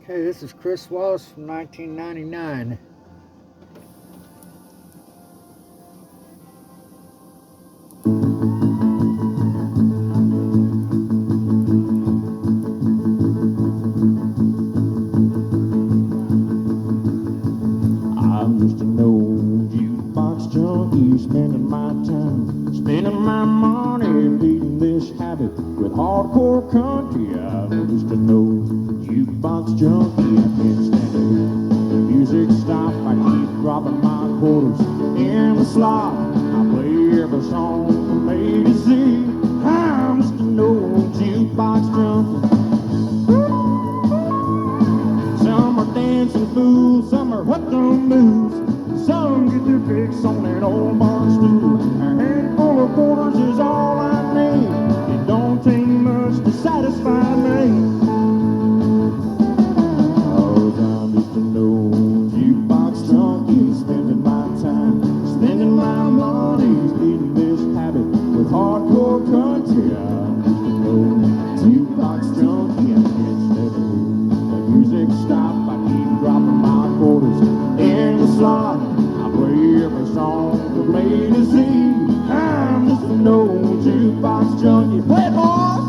Hey, this is Chris Wallace from 1999. I'm just an old jukebox junkie, spending my time, spending my money, beating this habit with hardcore country. I'm just an old jukebox junkie, I can't stand it. The music stop, I keep dropping my quarters in the slot. I play every song from A to Z. I'm just an old jukebox junkie. Some are dancing fools, some are hooked on moves, some get their fix on an old bar stool. A handful of quarters is all I need. It don't take much to satisfy me. Oh, I'm just an old jukebox junkie, spending my time, spending my money, leading this habit with hardcore country. I'm just an old jukebox junkie, I can't stand it. Music stop, I keep dropping my quarters in the slot. I play every song from A to Z. I'm just an old jukebox junkie. Play it, boys!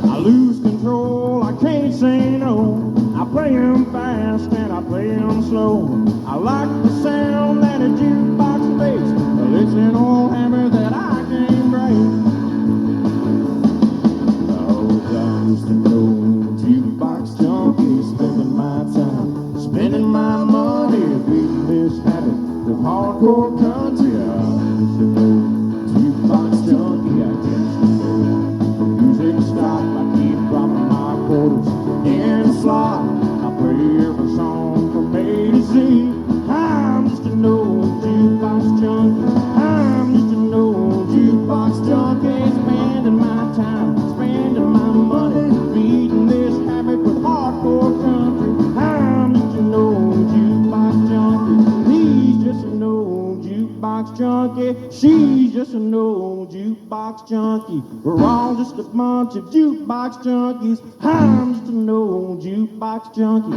I lose control, I can't say no. I play 'em fast and I play 'em slow. I like the sound that a jukebox makes. Well, it's an old habit that I can't break. Oh, I'm just an old jukebox junkie, spending my time, spending my money, beating this habit with hardcore country. I'm just an old jukebox junkie, I can't stand it. The music stop, I keep dropping my quarters in the slot. I play every song from A to Z. I'm just an old jukebox junkie. I'm just an old jukebox junkie, spending my time, spending my money, beating this habit with hardcore country. I'm just an old jukebox junkie. He's just an old jukebox junkie. She's just an old jukebox junkie. We're all just a bunch of jukebox junkies. I'm just an old jukebox junkie.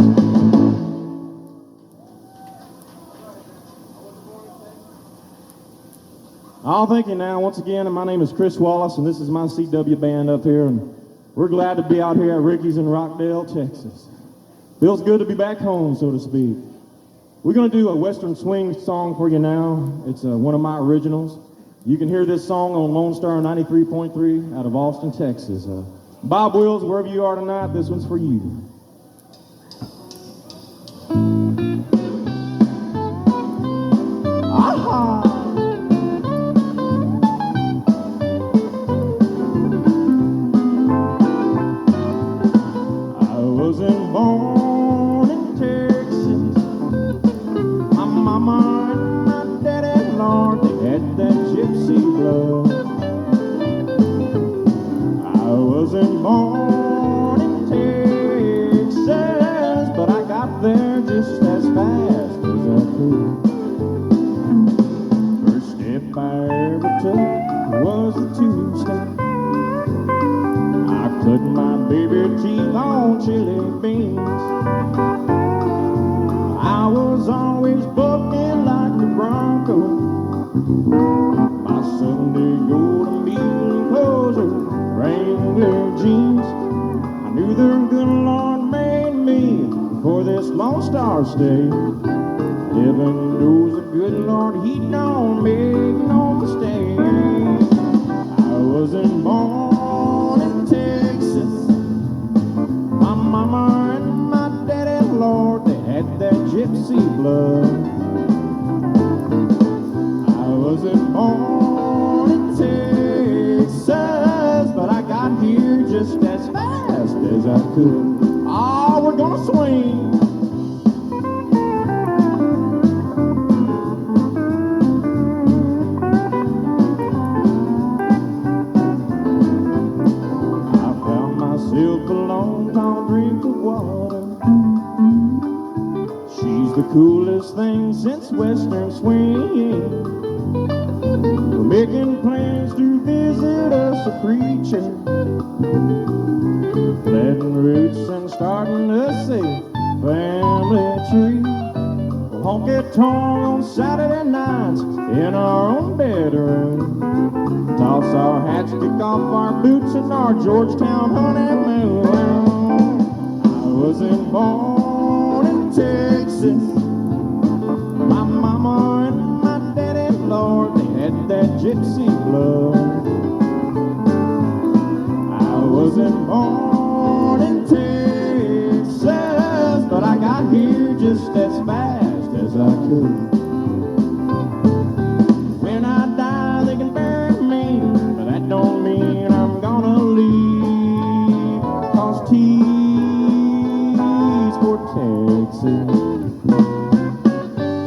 Oh, thank you now. Once again, my name is Chris Wallace, and this is my CW band up here, and we're glad to be out here at Ricky's in Rockdale, Texas. Feels good to be back home, so to speak. We're going to do a Western swing song for you now. It's one of my originals. You can hear this song on Lone Star 93.3 out of Austin, Texas. Bob Wills, wherever you are tonight, this one's for you. Aha! I wasn't born in Texas. My mama and my daddy, Lord, they had that gypsy blood. I wasn't born in Texas, but I got there just as fast as I could. First step I ever took was the two-step. I cut my baby teeth on chili beans. I was always bucking like the Bronco. My Sunday go-to-meeting clothes were Wrangler jeans. I knew the good Lord made me for this Lone Star State. Heaven knows the good Lord, He don't make no mistake. I wasn't born in Texas. My mama and my daddy, Lord, they had that gypsy blood. I wasn't born in Texas, but I got here just as fast as I could. Oh, we're gonna swing. Myself a long, tall drink of water. She's the coolest thing since Western swing. We're making plans to visit us a preacher, planting roots and starting to see family tree. We'll honk it tongue on Saturday nights in our own bedroom. Toss our hats, kick off our boots, and our Georgetown honeymoon. I wasn't born in Texas. My mama and my daddy, Lord, they had that gypsy blood. I wasn't born in Texas, but I got here just as fast as I could. When I die, they can bury me, but that don't mean I'm gonna leave. 'Cause T's for Texas.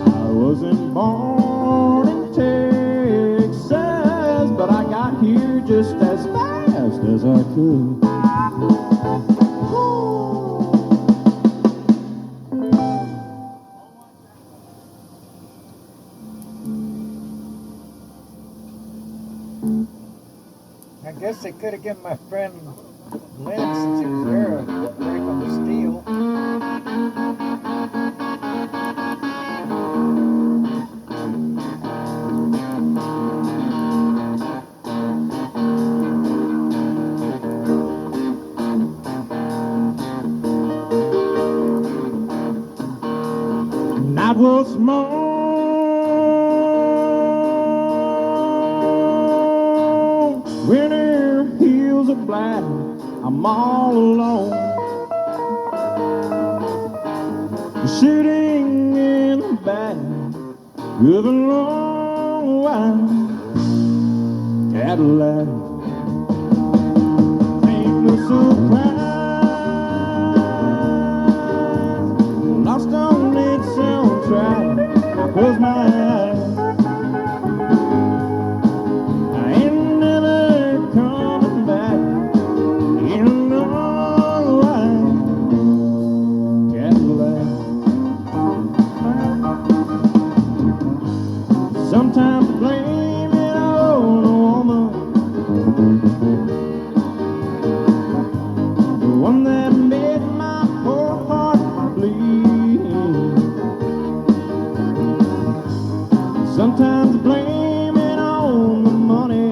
I wasn't born in Texas, but I got here just as fast as I could. I guess they could have given my friend Lynn, since he was there, a break on the steel. Night was small, winter hills are black, I'm all alone, sitting in the back of a long white Cadillac. Ain't no surprise, lost on its soundtrack. I close my eyes, I ain't never coming back in no white Cadillac. Sometimes I blame it on a woman, the one that made my poor heart bleed. Sometimes I blame it on the money,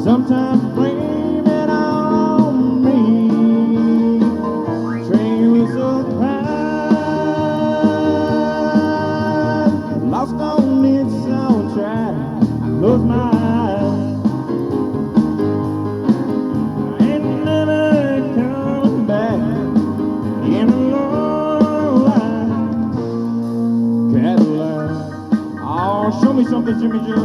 sometimes I blame it on me. Train was so surprised, lost on its soundtrack. Close my eyes, I ain't never coming back in a long white Cadillac. Oh, show me something, Jimmy Joe.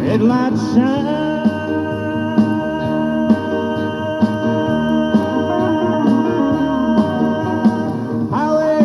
Headlights shine, highway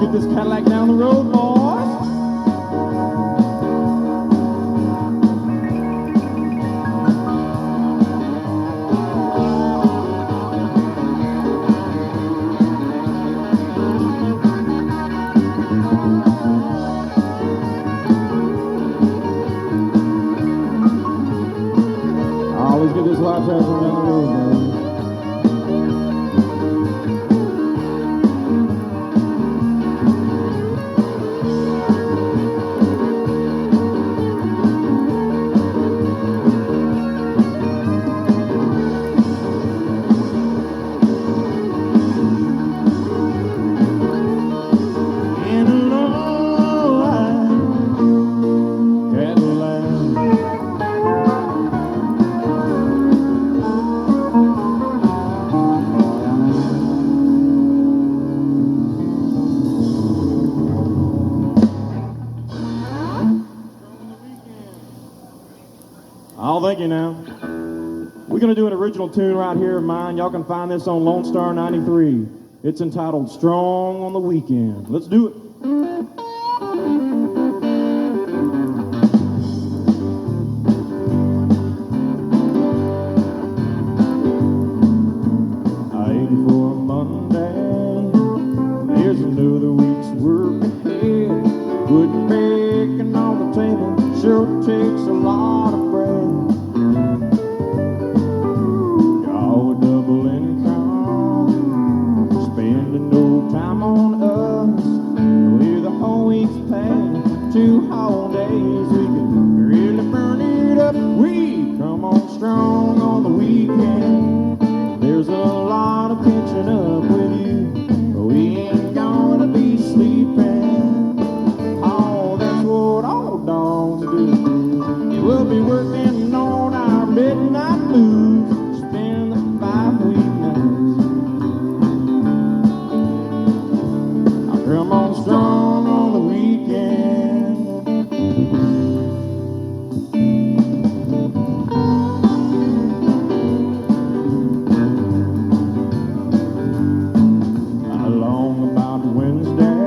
get this Cadillac down the road, boys. Always get this white trash down the road, boys. In a long white Cadillac. Oh, thank you now. We're going to do an original tune right here of mine. Y'all can find this on Lone Star 93. It's entitled Strong on the Weekend. Let's do it. 84 Monday, there's another week's work ahead. Putting bacon on the table sure takes a lot of bread. Y'all a double income, spending no time on us. With a whole week's pay, 2 whole days, we can really burn it up. We come on strong on the weekend. There's a lot of catching up with you. We ain't gonna be sleeping. Oh, that's what all dogs do. We'll be working on our midnight blues. Spend the 5 weeknights. I come on strong on the weekend. Along about Wednesday,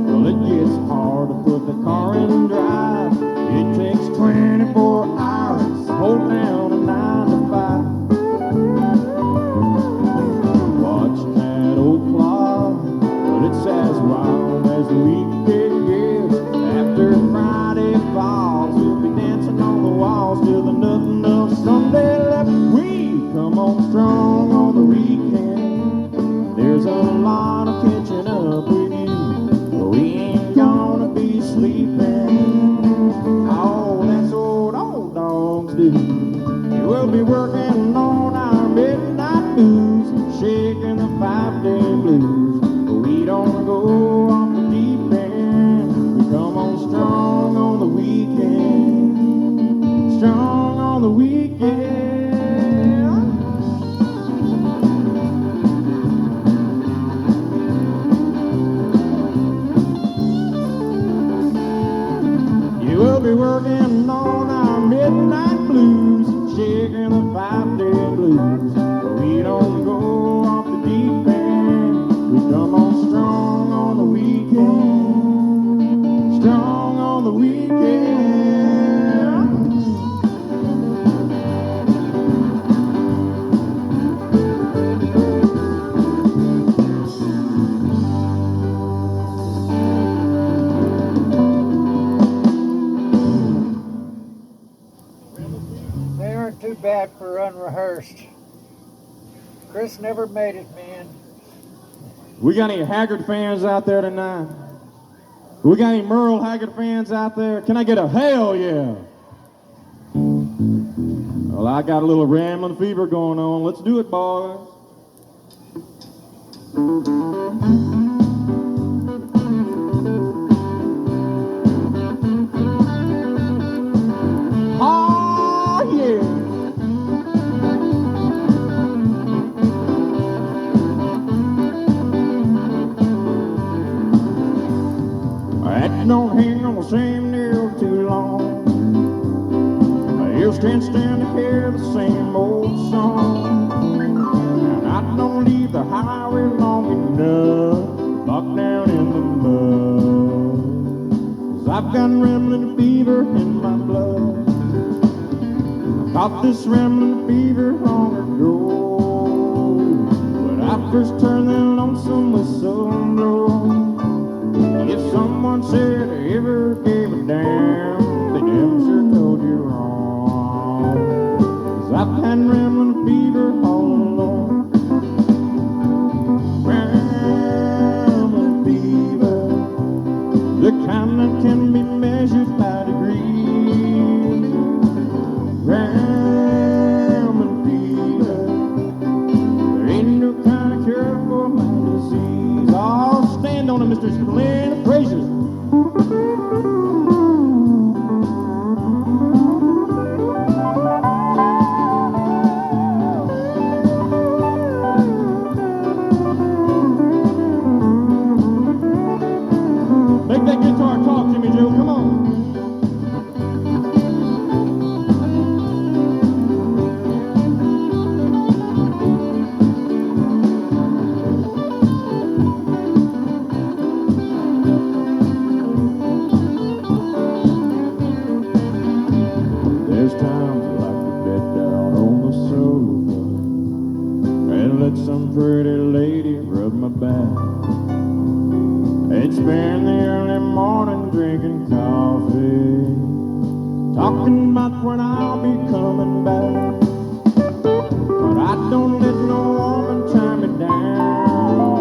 well, it gets hard to put the car in drive. It takes 24 hours to hold down a 9 to 5. Watching that old clock, but it's as wild as the weekend gets. After Friday falls, we'll be dancing on the walls till the nothing of Sunday left. We come on strong on the weekend. There's a lot of catching up with you. We ain't gonna be sleeping. Oh, that's what old dogs do. We'll be working on our midnight blues, shaking the 5-day blues. We don't go off the deep end. We come on strong on the weekend. Strong on the weekend. We'll be working on our midnight blues, shaking the 5-day blues. We don't go off the deep end. We come on strong on the weekend. Strong on the weekend. They aren't too bad for unrehearsed. Chris never made it, man. We got any Haggard fans out there tonight? We got any Merle Haggard fans out there? Can I get a hell yeah? Well, I got a little rambling fever going on. Let's do it, boys. Oh, yeah. That don't hang on the same nail too long. My ears can't stand to hear the same old song. And I don't leave the highway long enough. Locked down in the I've got rambling fever in my blood. Caught this rambling fever long ago, when I first turned that lonesome whistle blow. If someone said they ever gave a damn, they damn sure told you wrong. 'Cause I've had rambling fever all along. Rambling fever, the kind that can be measured by degrees. Rambling fever, there ain't no kind of cure for my disease. I'll stand on it, Mr. Glenn Frazier. Make that guitar talk to me, Joe. Come on. There's times I like to bed down on the sofa and let some pretty lady rub my back, and spend the early morning drinking coffee, talking about when I'll be coming back. But I don't let no woman tie me down,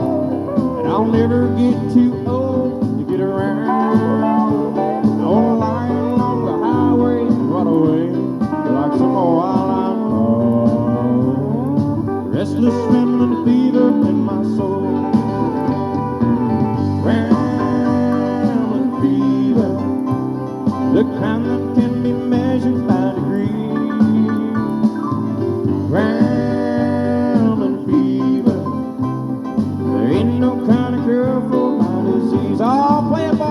and I'll never get too old to get around. I wanna lie along the highway and run away like some old wild-eyed dog. Restless rambling fever in my soul. Rambling fever, the kind that can be measured by degrees. Rambling fever, there ain't no kind of cure for my disease. I'll play it, boy.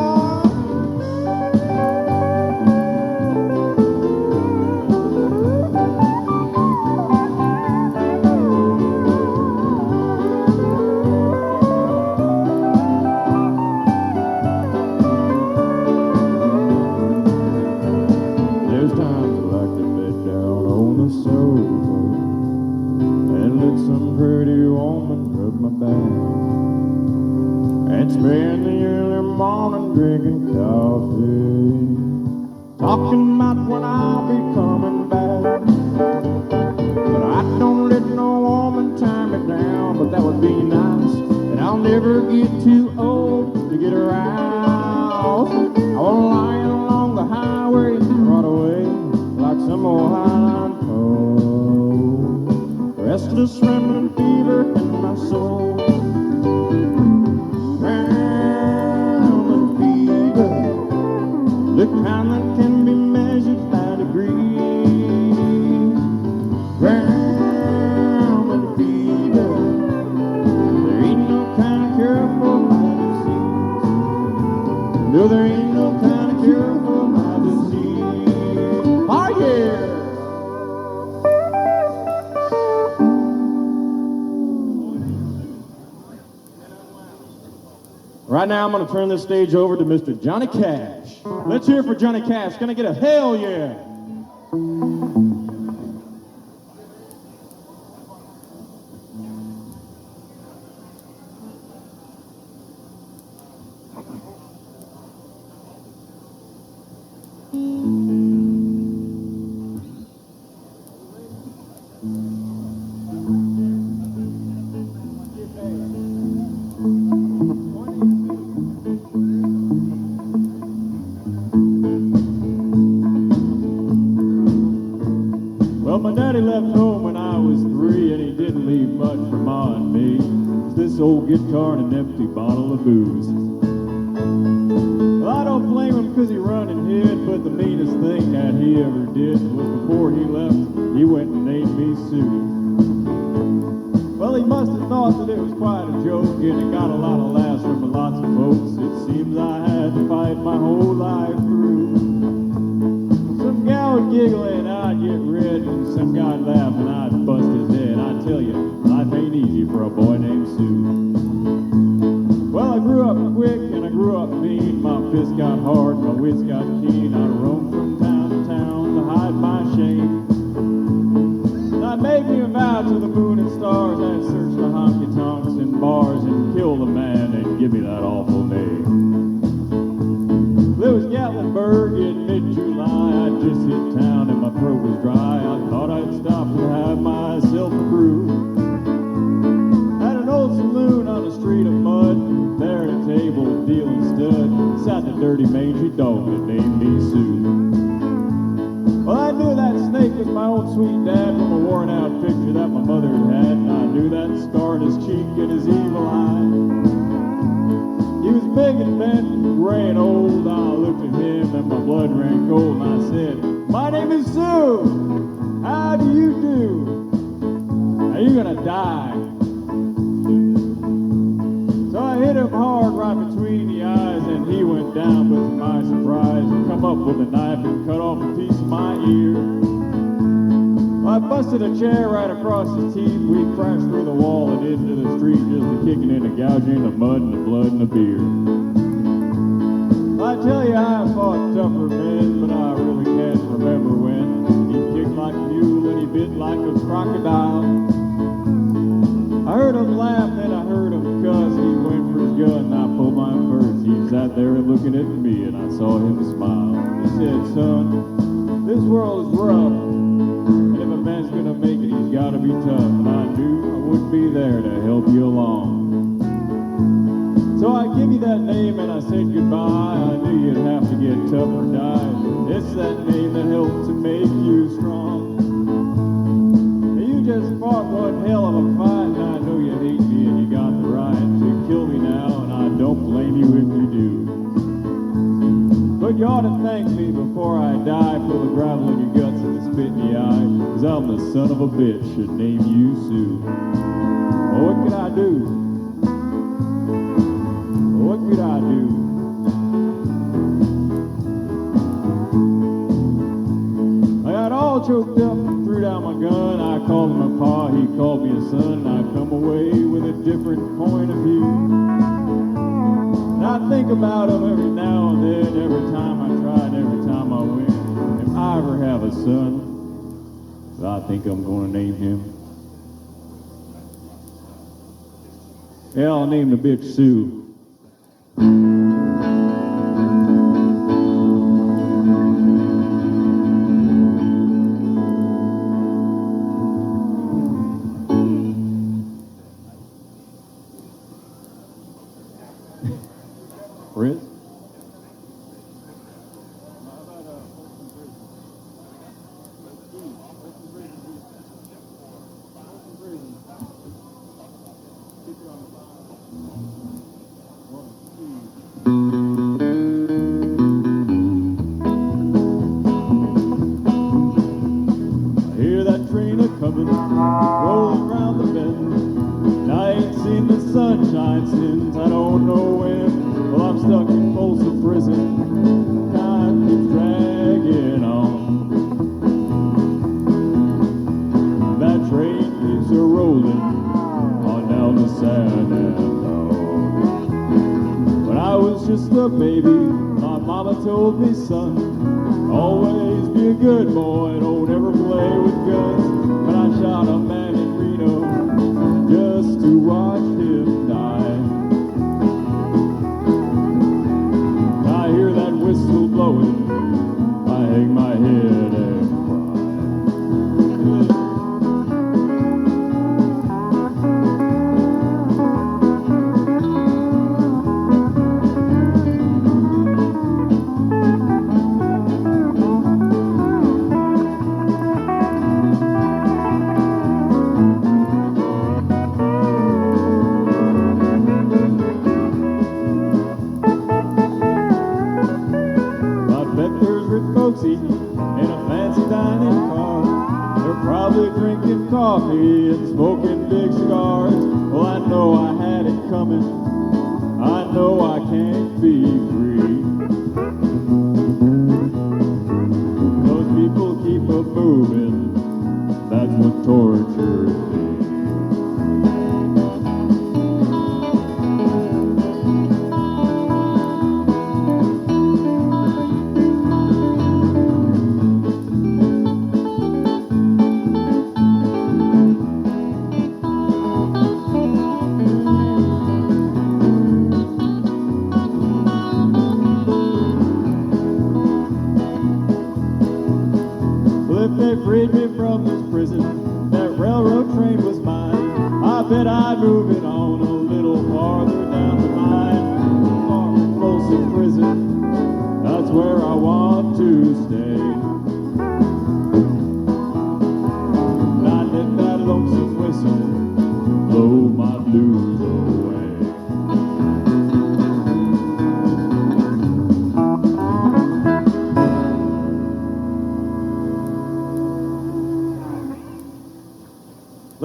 There's times I like to bed down on the sofa and let some pretty woman rub my back, and spend the early morning drinking coffee, talking about when I'll be coming back. But I don't let no woman tie me down, but that would be nice, and I'll never get too old to get around. I wanna lie along the highway and run away like some old highline cold. Restless rambling fever in my soul. Rambling fever, the kind that can be measured by degrees. Rambling fever, there ain't no kind of cure for my disease. No, there ain't no kind of cure for my disease. Oh, yeah! Right now, I'm going to turn this stage over to Mr. Johnny Cash. Let's hear it for Johnny Cash. Can I get a hell yeah? Well, my daddy left home when I was 3, and he didn't leave much for Ma and me. It's this old guitar and an empty bottle of booze. Well, I don't blame him because he run and hid, but the meanest thing that he ever did was before he left, he went and named me Sue. Well, he must have thought that it was quite a joke, and it got a lot of laughs from lots of folks. It seems I had to fight my whole life through. Some gal would giggle and I'd get red, and some guy'd laugh and I'd bust his head. I tell you, life ain't easy for a boy named Sue. Well, I grew up quick and I grew up mean. My fist got hard and my wits got keen, I roamed from town to town to hide my shame. And I made me a vow to the moon and stars, I'd search the honky-tonks and bars and kill the man and give me that awful name. It was Gatlinburg in mid-July, I'd just hit town and my throat was dry. I thought I'd stop and have myself a brew. At an old saloon on a street of mud, there at a table dealing stud, sat the dirty mangy dog that named me Sue. Well, I knew that snake was my old sweet dad from a worn out picture that my mother had, and I knew that scar in his cheek and his evil eye. He was big and bent, gray and old. I looked at him and my blood ran cold, and I said, "My name is Sue. How do you do? Are you gonna die?" So I hit him hard right between the eyes, and he went down, but to my surprise, he come up with a knife and cut off a piece of my ear. I busted a chair right across his teeth. We crashed through the wall and into the street, just a kicking and a gouging, the mud and the blood and the beer. I tell you, I fought tougher men, but I really can't remember when. He kicked like a mule and he bit like a crocodile. I heard him laugh, then I heard him cuss. He went for his gun and I pulled mine first. He sat there looking at me and I saw him smile. He said, "Son, this world is rough, and if a man's gonna make it, he's gotta be tough." And I knew I wouldn't be there to help you along. So I give you that name and I said goodbye. I knew you'd have to get tough or die. It's that name that helped to make you strong. You just fought one hell of a fight, and I know you hate me and you got the right to kill me now, and I don't blame you if you do. But you ought to thank me before I die for the gravel in your guts and the spit in your eye, 'cause I'm the son of a bitch that named you Sue. Oh, what could I do? What could I do? I got all choked up and threw down my gun. I called him a pa, he called me a son, and I come away with a different point of view. And I think about him every now and then, every time I try and every time I win. If I ever have a son, I think I'm going to name him. Yeah, I'll name the bitch Sue. Chris? I hear that train a-comin', rolling round the bend, and I ain't seen the sunshine since I don't know when. Well, I'm stuck in Folsom Prison, time keeps dragging on. That train keeps a-rolling on down the San Antonio. When I was just a baby, my mama told me, "Son, always be a good boy, don't ever play with guns." But I shot a man in Reno just to watch him die. I hear that whistle blowing, I hang my head and cry.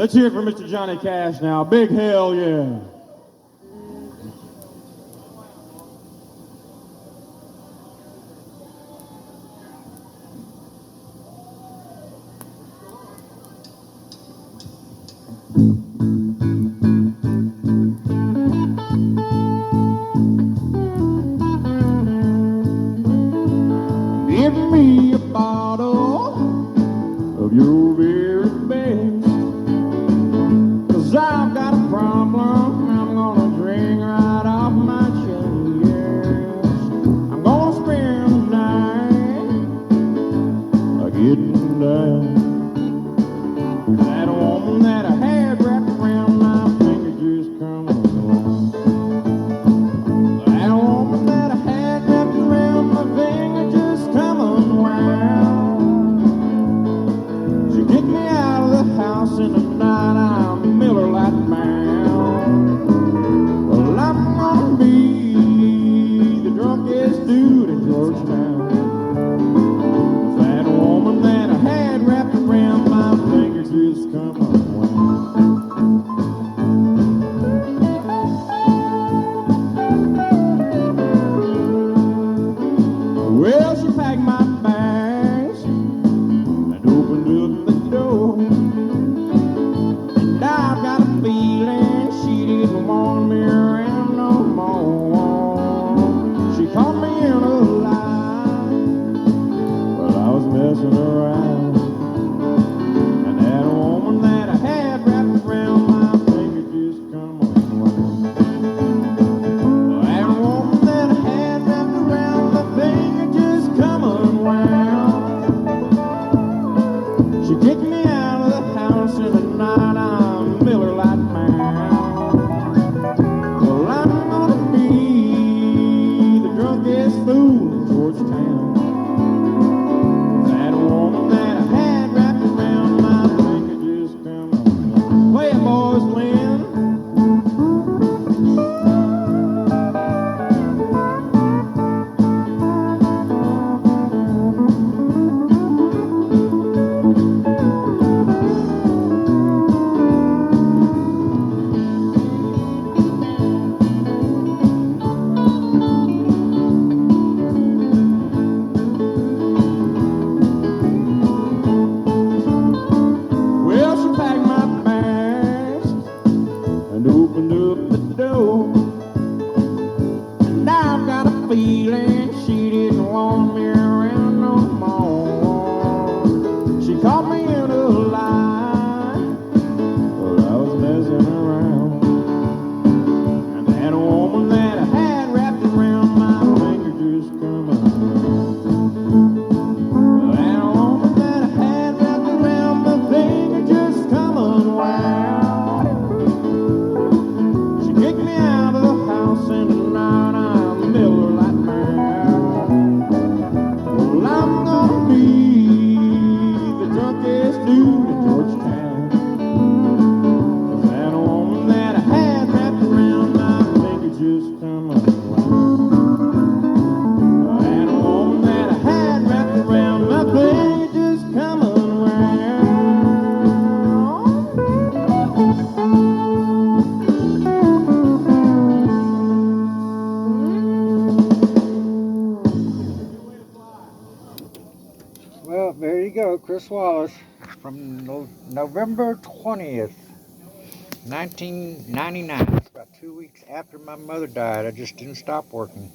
Let's hear it for Mr. Johnny Cash now. Big hell yeah. Give me a bottle of your very best, 'cause I've got a problem I'm gonna drink right off my chest. I'm gonna spend the night getting down. That woman that I had wrapped around my finger just come along. That woman that I had wrapped around my finger just come unwound. She kicked me out of the house in the night, I'm Miller Lite bound. Well, I'm gonna be the drunkest dude in Georgetown. That woman that I had wrapped around my finger just come unwound. Well, she packed my bags and opened up the door, and I've got a feeling she didn't want me around no more. She caught me in a lie while I was messing around, and that woman that I had wrapped around my finger just come unwound. That woman that I had wrapped around my finger just come unwound. She kicked me out of the house in the night, I'm Miller Lite bound. Well, I'm gonna be the drunkest fool in Georgetown. That woman that I had wrapped around my finger just come unwound. Play it, boys, Lynn. Well, she packed my bags and opened up the door, and I've got a feeling she didn't want me around no more. She caught me in a lie while I was messing around, and that woman that I had wrapped around my finger just come around. That woman that I had wrapped around my finger just come unwound. She kicked me out of the house in the night, I'm Miller Lite bound. Well, I'm gonna be the drunkest dude in Georgetown. 'Cause that woman that I had wrapped around my finger just come unwound. That woman that I had wrapped around my finger just come unwound. Well, there you go, Chris Wallace from November 20th, 1999. It's about 2 weeks after my mother died. I just didn't stop working.